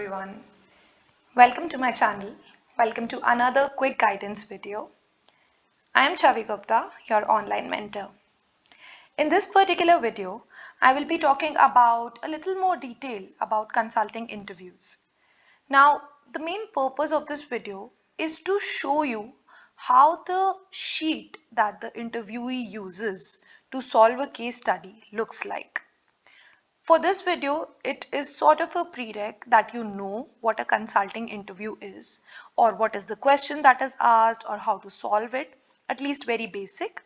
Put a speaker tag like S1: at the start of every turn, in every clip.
S1: everyone. Welcome to my channel. Welcome to another quick guidance video. I am Chavi Gupta, your online mentor. In this particular video, I will be talking about a little more detail about consulting interviews. Now, the main purpose of this video is to show you how the sheet that the interviewee uses to solve a case study looks like. For this video, it is sort of a prereq that you know what a consulting interview is, or what is the question that is asked, or how to solve it, at least very basic.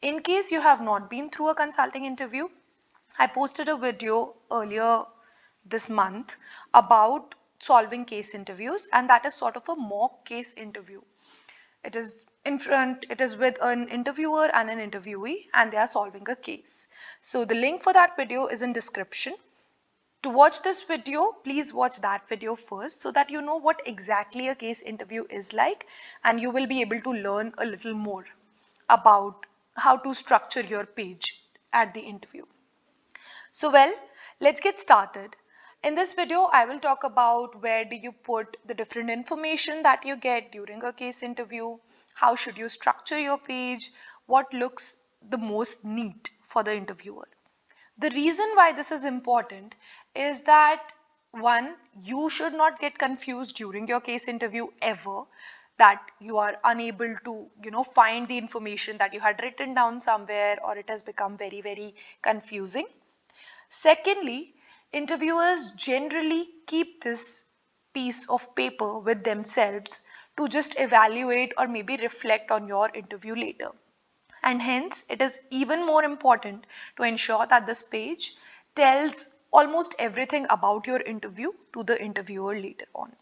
S1: In case you have not been through a consulting interview, I posted a video earlier this month about solving case interviews, and that is sort of a mock case interview. It is with an interviewer and an interviewee, and they are solving a case. So the link for that video is in description. To watch this video, please watch that video first so that you know what exactly a case interview is like, and you will be able to learn a little more about how to structure your page at the interview. So let's get started. In this video, I will talk about where do you put the different information that you get during a case interview, how should you structure your page, what looks the most neat for the interviewer. The reason why this is important is that one, you should not get confused during your case interview ever, that you are unable to, find the information that you had written down somewhere, or it has become very, very confusing. Secondly, interviewers generally keep this piece of paper with themselves to just evaluate or maybe reflect on your interview later. And hence, it is even more important to ensure that this page tells almost everything about your interview to the interviewer later on.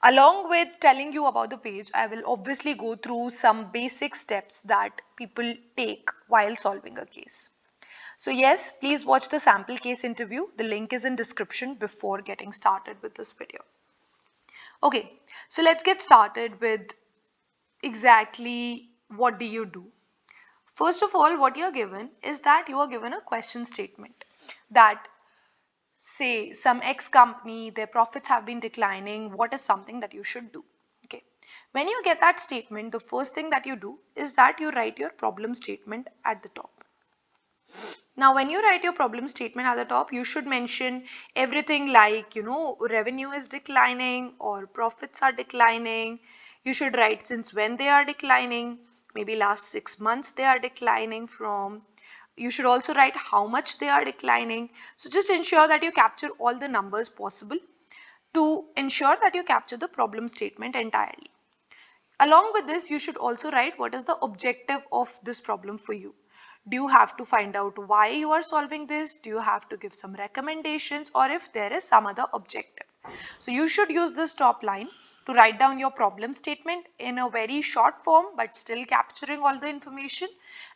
S1: Along with telling you about the page, I will obviously go through some basic steps that people take while solving a case. So yes, please watch the sample case interview. The link is in description before getting started with this video. Okay, so let's get started with exactly what do you do. First of all, what you're given is that you are given a question statement that say some X company, their profits have been declining. What is something that you should do? Okay. When you get that statement, the first thing that you do is that you write your problem statement at the top. Now, when you write your problem statement at the top, you should mention everything like, revenue is declining or profits are declining. You should write since when they are declining, maybe last 6 months they are declining from. You should also write how much they are declining. So just ensure that you capture all the numbers possible to ensure that you capture the problem statement entirely. Along with this, you should also write what is the objective of this problem for you. Do you have to find out why you are solving this? Do you have to give some recommendations, or if there is some other objective? So you should use this top line to write down your problem statement in a very short form, but still capturing all the information,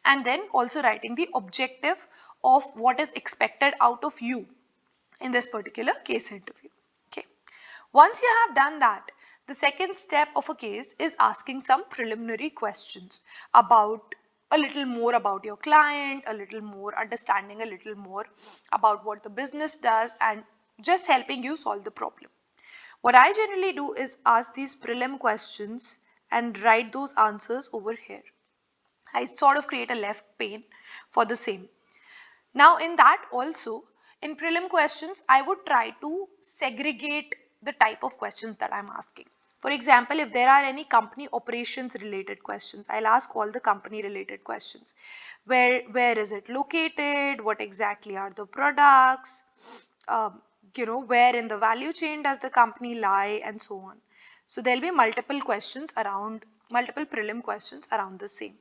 S1: and then also writing the objective of what is expected out of you in this particular case interview. Okay. Once you have done that, the second step of a case is asking some preliminary questions about a little more about your client, a little more understanding a little more about what the business does, and just helping you solve the problem. What I generally do is ask these prelim questions and write those answers over here. I sort of create a left pane for the same. Now in that also, in prelim questions, I would try to segregate the type of questions that I'm asking. For example, if there are any company operations related questions, I'll ask all the company related questions. Where is it located? What exactly are the products? Where in the value chain does the company lie, and so on. So there'll be multiple prelim questions around the same.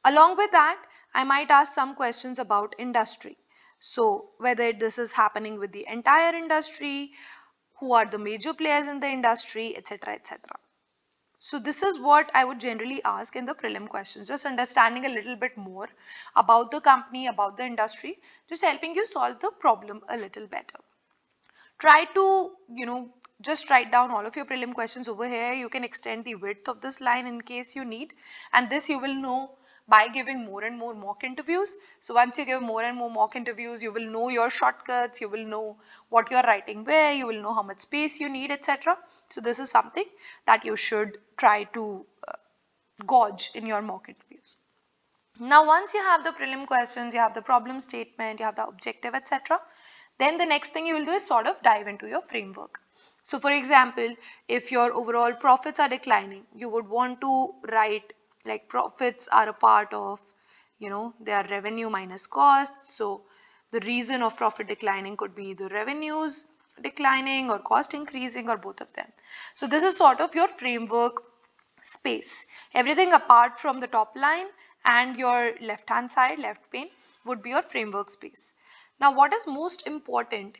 S1: Along with that, I might ask some questions about industry. So whether this is happening with the entire industry, who are the major players in the industry, etc., etc. So this is what I would generally ask in the prelim questions, just understanding a little bit more about the company, about the industry, just helping you solve the problem a little better. Try to, just write down all of your prelim questions over here. You can extend the width of this line in case you need, and this you will know by giving more and more mock interviews. So once you give more and more mock interviews, you will know your shortcuts, you will know what you're writing where, you will know how much space you need, etc. So this is something that you should try to gauge in your mock interviews. Now, once you have the prelim questions, you have the problem statement, you have the objective, etc., then the next thing you will do is sort of dive into your framework. So, for example, if your overall profits are declining, you would want to write like profits are a part of, they are revenue minus costs. So, the reason of profit declining could be the revenues declining or cost increasing or both of them. So, this is sort of your framework space. Everything apart from the top line and your left hand side, left pane, would be your framework space. Now, what is most important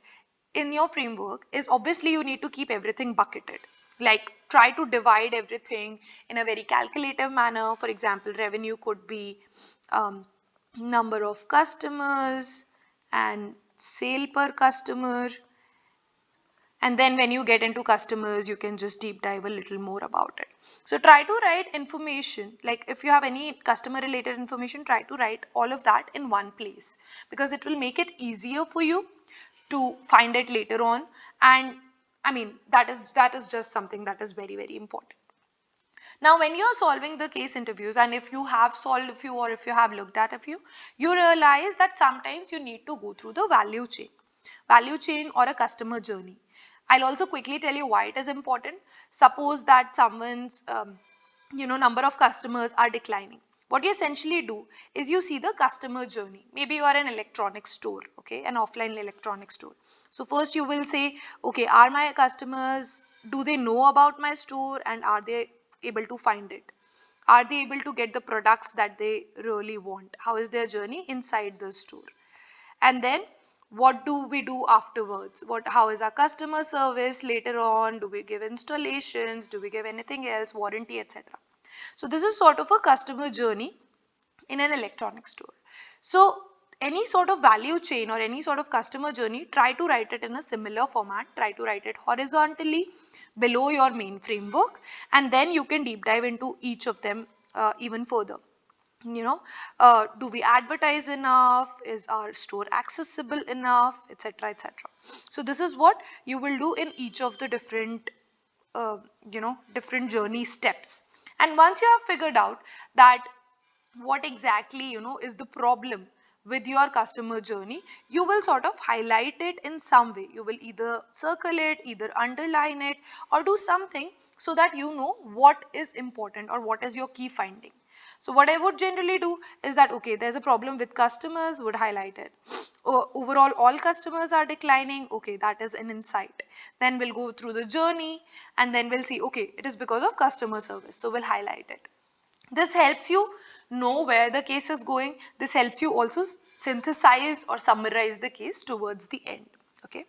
S1: in your framework is obviously you need to keep everything bucketed. Like try to divide everything in a very calculative manner. For example, revenue could be number of customers and sale per customer, and then when you get into customers, you can just deep dive a little more about it. So try to write information, like if you have any customer related information, try to write all of that in one place, because it will make it easier for you to find it later on. And I mean, that is just something that is very, very important. Now, when you're solving the case interviews, and if you have solved a few or if you have looked at a few, you realize that sometimes you need to go through the value chain or a customer journey. I'll also quickly tell you why it is important. Suppose that someone's number of customers are declining. What you essentially do is you see the customer journey. Maybe you are an electronics store, okay, an offline electronics store. So first you will say, okay, are my customers, do they know about my store and are they able to find it? Are they able to get the products that they really want? How is their journey inside the store? And then what do we do afterwards? How is our customer service later on? Do we give installations? Do we give anything else, warranty, etc.? So this is sort of a customer journey in an electronic store. So any sort of value chain or any sort of customer journey, try to write it in a similar format. Try to write it horizontally below your main framework, and then you can deep dive into each of them even further. Do we advertise enough? Is our store accessible enough, etc., etc.? So this is what you will do in each of the different different journey steps. And once you have figured out that what exactly is the problem with your customer journey, you will sort of highlight it in some way. You will either circle it, either underline it, or do something so that you know what is important or what is your key finding. So what I would generally do is that, okay, there's a problem with customers, would highlight it. Overall, all customers are declining. Okay, that is an insight. Then we'll go through the journey and then we'll see, okay, it is because of customer service. So we'll highlight it. This helps you know where the case is going. This helps you also synthesize or summarize the case towards the end. Okay.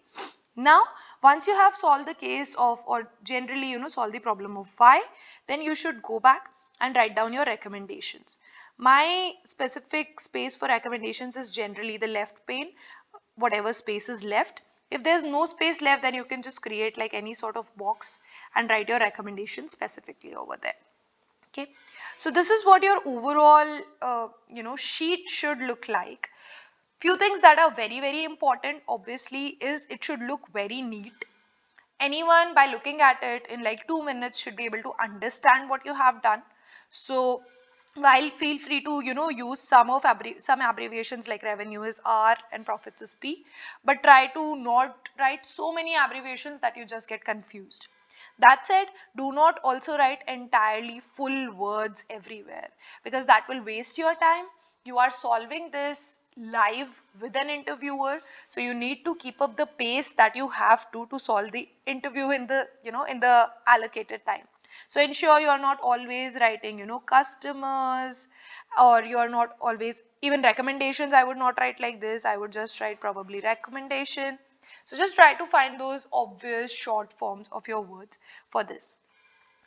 S1: Now, once you have solved the case of, or generally, solve the problem of why, then you should go back and write down your recommendations. My specific space for recommendations is generally the left pane, whatever space is left. If there's no space left, then you can just create like any sort of box and write your recommendation specifically over there. Okay, so this is what your overall sheet should look like. Few things that are very, very important obviously is it should look very neat. Anyone by looking at it in like 2 minutes should be able to understand what you have done. So while feel free to use some abbreviations, like revenue is R and profits is P, but try to not write so many abbreviations that you just get confused. That said, do not also write entirely full words everywhere, because that will waste your time. You are solving this live with an interviewer, so you need to keep up the pace that you have to solve the interview in the in the allocated time. So ensure you are not always writing customers, or you are not always, even recommendations I would not write like this. I would just write probably recommendation. So just try to find those obvious short forms of your words for this.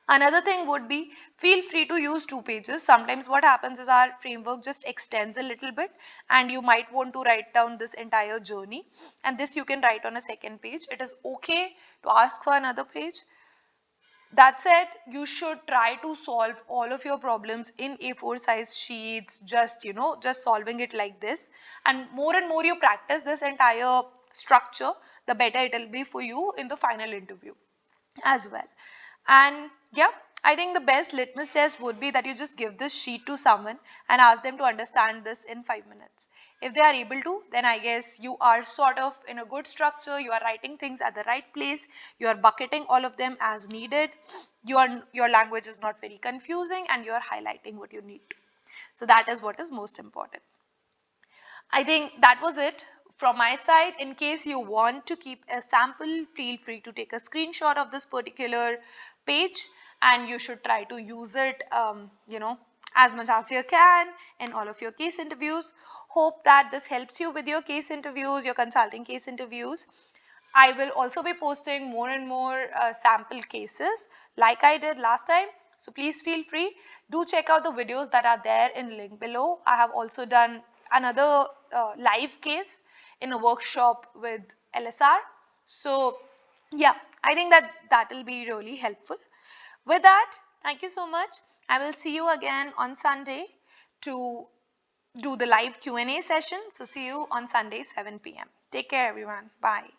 S1: Another thing would be, feel free to use 2 pages. Sometimes what happens is our framework just extends a little bit and you might want to write down this entire journey, and this you can write on a second page. It is okay to ask for another page. That said, you should try to solve all of your problems in A4 size sheets, just, just solving it like this. And more you practice this entire structure, the better it will be for you in the final interview as well. And yeah, I think the best litmus test would be that you just give this sheet to someone and ask them to understand this in 5 minutes. If they are able to, then I guess you are sort of in a good structure, you are writing things at the right place, you are bucketing all of them as needed, your language is not very confusing, and you are highlighting what you need to. So that is what is most important. I think that was it from my side. In case you want to keep a sample, feel free to take a screenshot of this particular page, and you should try to use it, as much as you can in all of your case interviews. Hope that this helps you with your case interviews, your consulting case interviews. I will also be posting more and more sample cases like I did last time. So please feel free. Do check out the videos that are there in link below. I have also done another live case in a workshop with LSR. So yeah, I think that will be really helpful. With that, thank you so much. I will see you again on Sunday to do the live Q&A session. So see you on Sunday, 7 p.m. Take care, everyone. Bye.